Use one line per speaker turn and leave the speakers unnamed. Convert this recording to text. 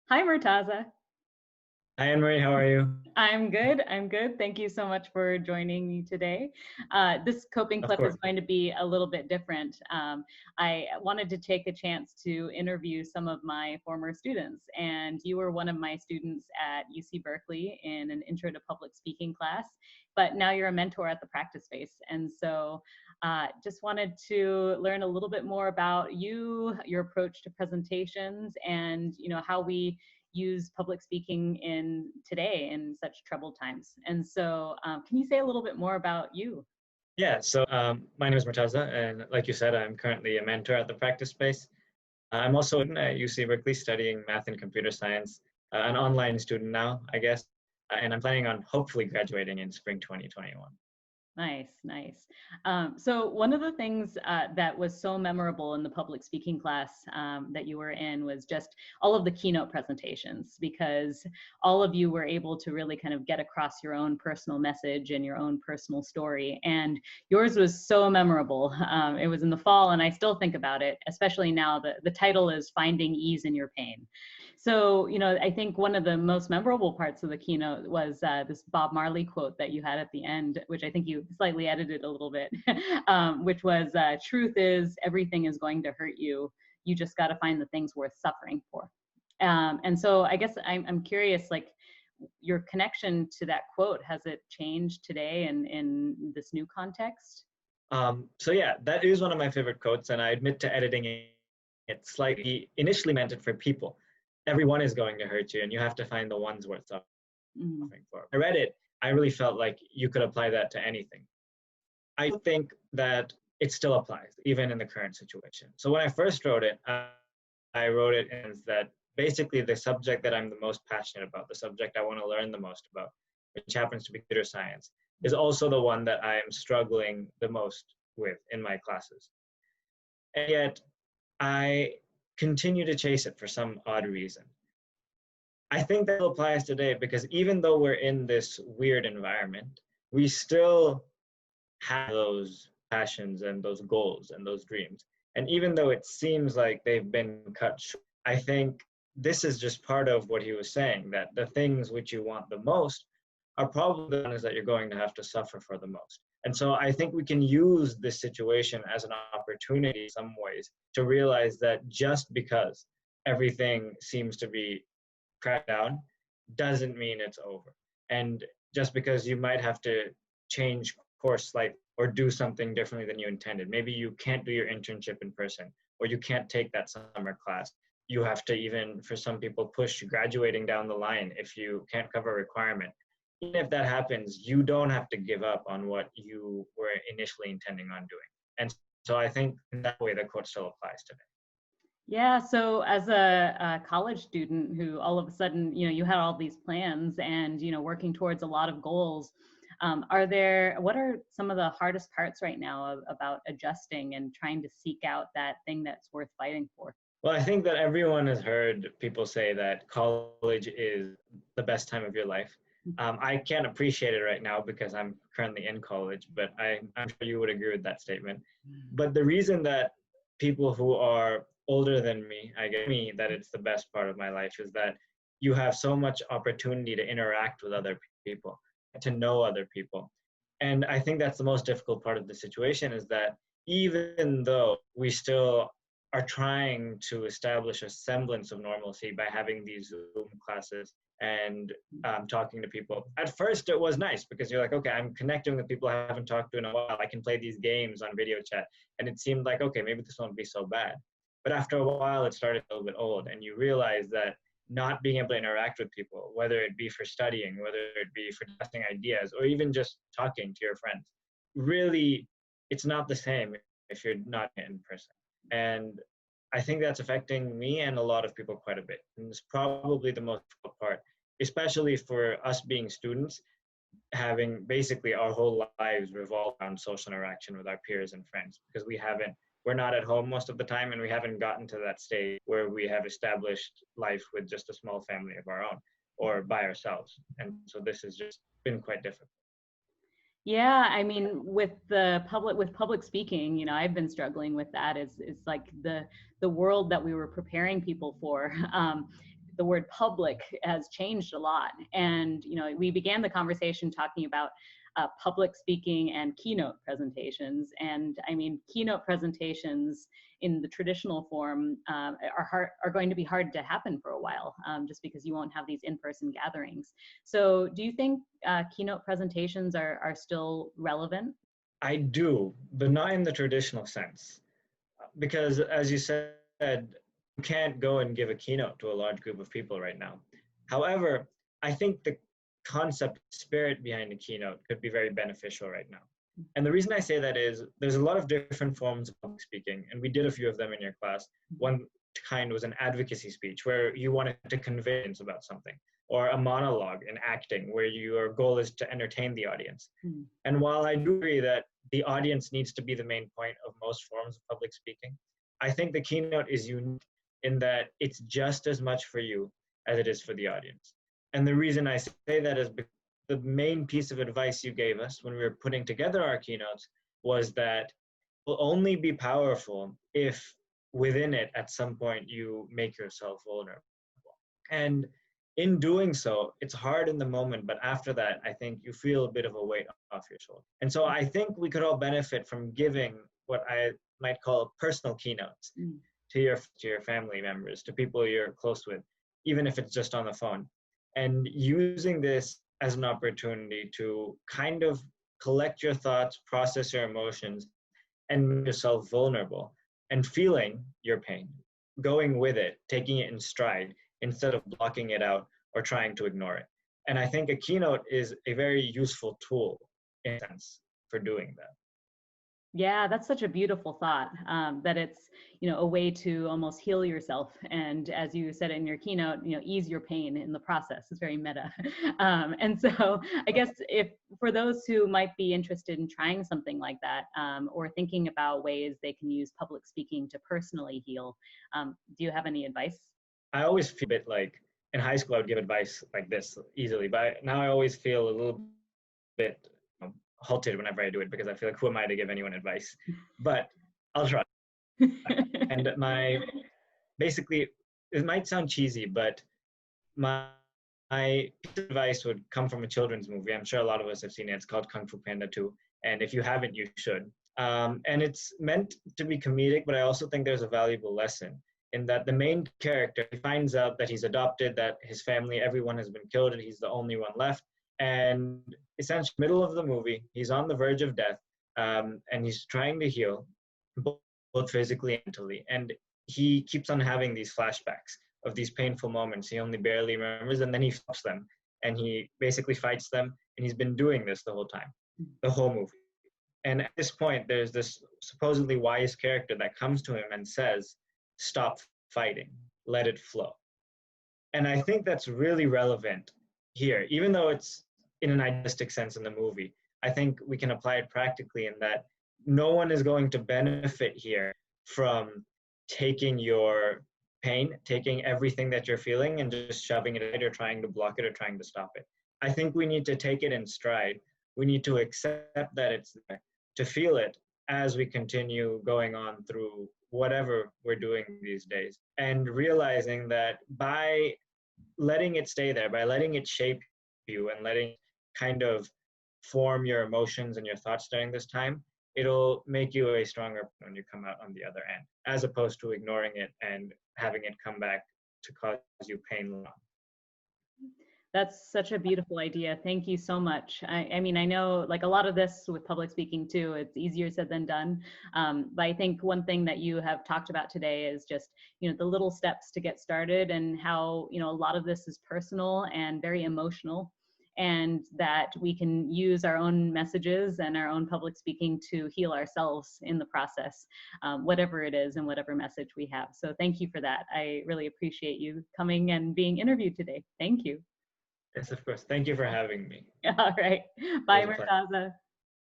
Hi, Murtaza.
Hi, Anne-Marie, how are you?
I'm good. I'm good. Thank you so much for joining me today. This coping
Of
clip is
course.
going to be a little bit different. I wanted to take a chance to interview some of my former students, and you were one of my students at UC Berkeley in an intro to public speaking class, but now you're a mentor at the practice space. And so just wanted to learn a little bit more about you, your approach to presentations, and how we use public speaking in today in such troubled times. And so can you say a little bit more about you?
My name is Murtaza, and like you said, I'm currently a mentor at the practice space. I'm also at UC Berkeley studying math and computer science, an online student now, I guess, and I'm planning on hopefully graduating in spring 2021.
Nice, nice. So one of the things that was so memorable in the public speaking class that you were in was just all of the keynote presentations, because all of you were able to really kind of get across your own personal message and your own personal story. And yours was so memorable. It was in the fall, and I still think about it, especially now. The title is Finding Ease in Your Pain. So, I think one of the most memorable parts of the keynote was this Bob Marley quote that you had at the end, which I think you slightly edited a little bit, which was, truth is everything is going to hurt you. You just got to find the things worth suffering for. And so I guess I'm curious, like, your connection to that quote, has it changed today in this new context?
That is one of my favorite quotes, and I admit to editing it slightly. Initially meant it for people. Everyone is going to hurt you, and you have to find the ones worth
Mhm.
suffering for. I read it, I really felt like you could apply that to anything. I think that it still applies, even in the current situation. So when I first wrote it, I wrote it as that basically the subject that I'm the most passionate about, the subject I want to learn the most about, which happens to be computer science, is also the one that I am struggling the most with in my classes. And yet I continue to chase it for some odd reason. I think that applies today because even though we're in this weird environment, we still have those passions and those goals and those dreams. And even though it seems like they've been cut short, I think this is just part of what he was saying, that the things which you want the most are probably the ones that you're going to have to suffer for the most. And so I think we can use this situation as an opportunity in some ways to realize that just because everything seems to be cracked down doesn't mean it's over. And just because you might have to change course slightly or do something differently than you intended. Maybe you can't do your internship in person, or you can't take that summer class. You have to, even for some people, push graduating down the line if you can't cover a requirement. Even if that happens, you don't have to give up on what you were initially intending on doing. And so I think in that way the quote still applies today.
Yeah, so as a college student who all of a sudden, you had all these plans and, working towards a lot of goals, what are some of the hardest parts right now about adjusting and trying to seek out that thing that's worth fighting for?
Well, I think that everyone has heard people say that college is the best time of your life. I can't appreciate it right now because I'm currently in college, but I'm sure you would agree with that statement. But the reason that people who are older than me, I get me that it's the best part of my life, is that you have so much opportunity to interact with other people, to know other people. And I think that's the most difficult part of the situation is that even though we still are trying to establish a semblance of normalcy by having these Zoom classes and talking to people. At first, it was nice because you're like, okay, I'm connecting with people I haven't talked to in a while. I can play these games on video chat. And it seemed like, okay, maybe this won't be so bad. But after a while, it started a little bit old. And you realize that not being able to interact with people, whether it be for studying, whether it be for testing ideas, or even just talking to your friends, really, it's not the same if you're not in person. And I think that's affecting me and a lot of people quite a bit. And it's probably the most difficult part, especially for us being students, having basically our whole lives revolve around social interaction with our peers and friends because we're not at home most of the time and we haven't gotten to that stage where we have established life with just a small family of our own or by ourselves. And so this has just been quite difficult.
Yeah, I mean, with public speaking, I've been struggling with that. It's like the world that we were preparing people for. the word public has changed a lot. And, you know, we began the conversation talking about public speaking and keynote presentations. And I mean, keynote presentations in the traditional form are going to be hard to happen for a while, just because you won't have these in-person gatherings. So do you think keynote presentations are still relevant?
I do, but not in the traditional sense. Because as you said, you can't go and give a keynote to a large group of people right now. However, I think the concept spirit behind a keynote could be very beneficial right now. And the reason I say that is there's a lot of different forms of public speaking, and we did a few of them in your class. One kind was an advocacy speech where you wanted to convince about something, or a monologue in acting where your goal is to entertain the audience. And while I do agree that the audience needs to be the main point of most forms of public speaking, I think the keynote is unique in that it's just as much for you as it is for the audience. And the reason I say that is because the main piece of advice you gave us when we were putting together our keynotes was that it will only be powerful if within it at some point you make yourself vulnerable. And in doing so, it's hard in the moment, but after that, I think you feel a bit of a weight off your shoulder. And so I think we could all benefit from giving what I might call personal keynotes to your family members, to people you're close with, even if it's just on the phone. And using this as an opportunity to kind of collect your thoughts, process your emotions, and make yourself vulnerable and feeling your pain, going with it, taking it in stride instead of blocking it out or trying to ignore it. And I think a keynote is a very useful tool in a sense for doing that.
Yeah, that's such a beautiful thought, that it's, you know, a way to almost heal yourself. And as you said in your keynote, you know, ease your pain in the process. It's very meta. And so I guess if for those who might be interested in trying something like that, or thinking about ways they can use public speaking to personally heal, do you have any advice?
I always feel a bit like in high school, I would give advice like this easily, but now I always feel a little bit halted whenever I do it because I feel like, who am I to give anyone advice? But I'll try. And basically, it might sound cheesy, but my piece of advice would come from a children's movie. I'm sure a lot of us have seen it. It's called Kung Fu Panda 2. And if you haven't, you should. And it's meant to be comedic, but I also think there's a valuable lesson in that the main character finds out that he's adopted, that his family, everyone has been killed, and he's the only one left. And essentially, middle of the movie, he's on the verge of death, and he's trying to heal, both physically and mentally. And he keeps on having these flashbacks of these painful moments he only barely remembers, and then he stops them, and he basically fights them, and he's been doing this the whole time, the whole movie. And at this point, there's this supposedly wise character that comes to him and says, "Stop fighting, let it flow." And I think that's really relevant here, even though it's in an idealistic sense in the movie. I think we can apply it practically in that no one is going to benefit here from taking your pain, taking everything that you're feeling and just shoving it away or trying to block it or trying to stop it. I think we need to take it in stride. We need to accept that it's there, to feel it as we continue going on through whatever we're doing these days, and realizing that by letting it stay there, by letting it shape you and letting it kind of form your emotions and your thoughts during this time, it'll make you a stronger person when you come out on the other end, as opposed to ignoring it and having it come back to cause you pain.
That's such a beautiful idea. Thank you so much. I mean, I know like a lot of this with public speaking too, it's easier said than done. But I think one thing that you have talked about today is just, you know, the little steps to get started and how, you know, a lot of this is personal and very emotional, and that we can use our own messages and our own public speaking to heal ourselves in the process, whatever it is and whatever message we have. So thank you for that. I really appreciate you coming and being interviewed today. Thank you.
Yes, of course. Thank you for having me.
All right. Bye, Murtaza.